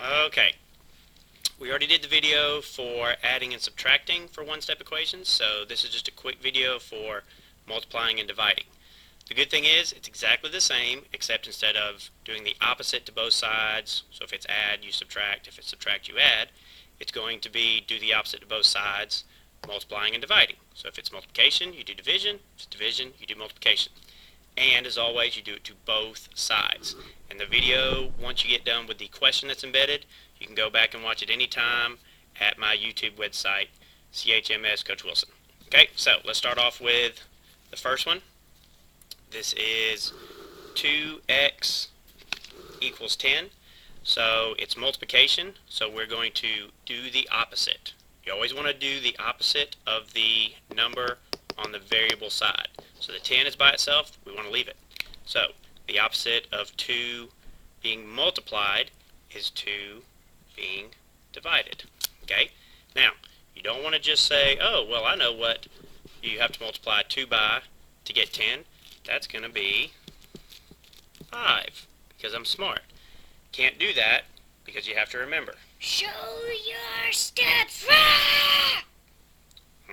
Okay, we already did the video for adding and subtracting for one-step equations, so this is just a quick video for multiplying and dividing. The good thing is it's exactly the same, except instead of doing the opposite to both sides, so if it's add, you subtract, if it's subtract, you add, it's going to be do the opposite to both sides, multiplying and dividing. So if it's multiplication, you do division, if it's division, you do multiplication. And as always, you do it to both sides. And the video, once you get done with the question that's embedded, you can go back and watch it anytime at my YouTube website, CHMSCoachWilson. Okay, so let's start off with the first one. This is 2x equals 10. So it's multiplication, so we're going to do the opposite. You always want to do the opposite of the number on the variable side. So the 10 is by itself, we want to leave it. So the opposite of 2 being multiplied is 2 being divided. Okay? Now, you don't want to just say, oh, well, I know what you have to multiply 2 by to get 10. That's going to be 5, because I'm smart. Can't do that, because you have to remember. Show your steps.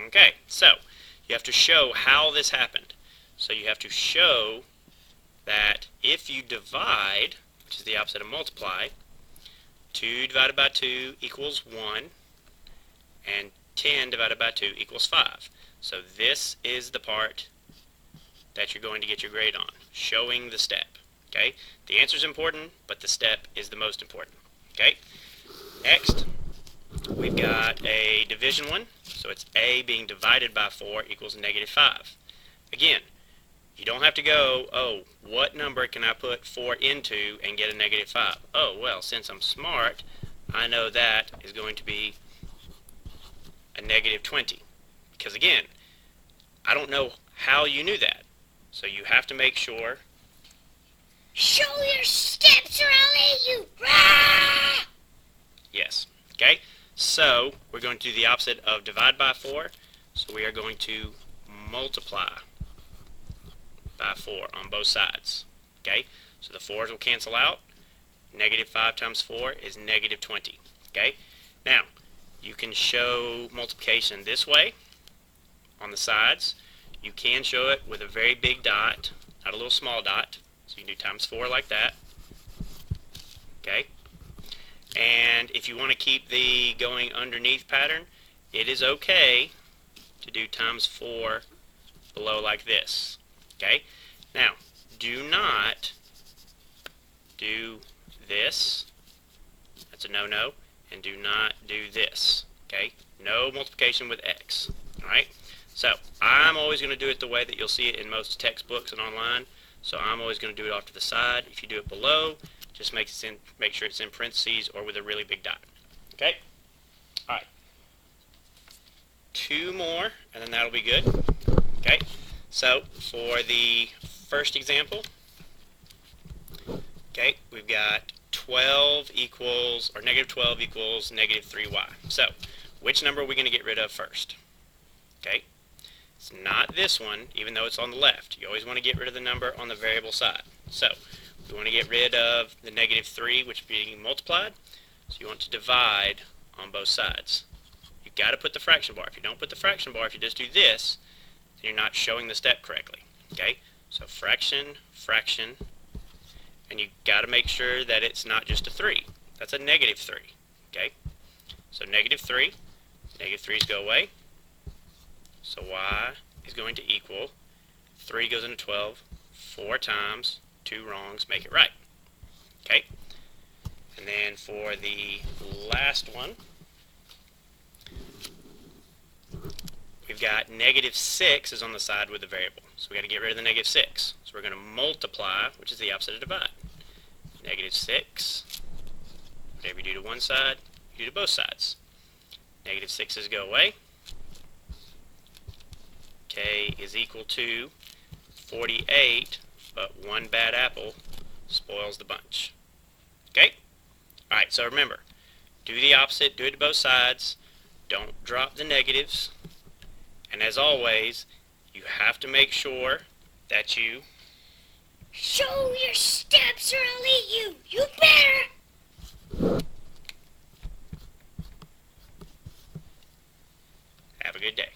Okay, so you have to show how this happened. So you have to show that if you divide, which is the opposite of multiply, 2 divided by 2 equals 1, and 10 divided by 2 equals 5. So this is the part that you're going to get your grade on, showing the step. Okay? The answer is important, but the step is the most important. Okay? Next, we've got a division one. So it's a being divided by 4 equals negative 5. Again, you don't have to go, oh, what number can I put 4 into and get a negative 5? Oh, well, since I'm smart, I know that is going to be a negative 20. Because again, I don't know how you knew that. So you have to make sure. Show your steps or I'll eat you. Rah! Yes. Okay? So we're going to do the opposite of divide by 4. So we are going to multiply by 4 on both sides. Okay? So the 4s will cancel out. Negative 5 times 4 is negative 20. Okay? Now, you can show multiplication this way on the sides. You can show it with a very big dot, not a little small dot. So you can do times 4 like that. Okay? And if you want to keep the going underneath pattern, it is okay to do times 4 below like this. Okay? Now, do not do this. That's a no-no. And do not do this. Okay? No multiplication with x. Alright? So, I'm always going to do it the way that you'll see it in most textbooks and online. So I'm always going to do it off to the side. If you do it below, just make sure it's in parentheses or with a really big dot. Okay? Alright. 2 more, and then that'll be good. Okay? So, for the first example, okay, we've got 12 equals, or negative 12 equals negative 3y. So, which number are we going to get rid of first? Okay? It's not this one, even though it's on the left. You always want to get rid of the number on the variable side. So, we want to get rid of the negative 3, which is being multiplied. So you want to divide on both sides. You've got to put the fraction bar. If you don't put the fraction bar, if you just do this, then you're not showing the step correctly. Okay? So fraction, fraction, and you've got to make sure that it's not just a 3. That's a negative 3. Okay? So negative 3, negative 3's go away. So y is going to equal 3 goes into 12, 4 times 2 wrongs make it right. Okay? And then for the last one, we've got negative 6 is on the side with the variable. So we've got to get rid of the negative 6. So we're going to multiply, which is the opposite of divide. Negative 6, whatever you do to one side, you do to both sides. Negative 6's go away. K is equal to 48, but one bad apple spoils the bunch. Okay? Alright, so remember, do the opposite, do it to both sides, don't drop the negatives, and as always, you have to make sure that you Show your steps or I'll eat you. You better. a good day.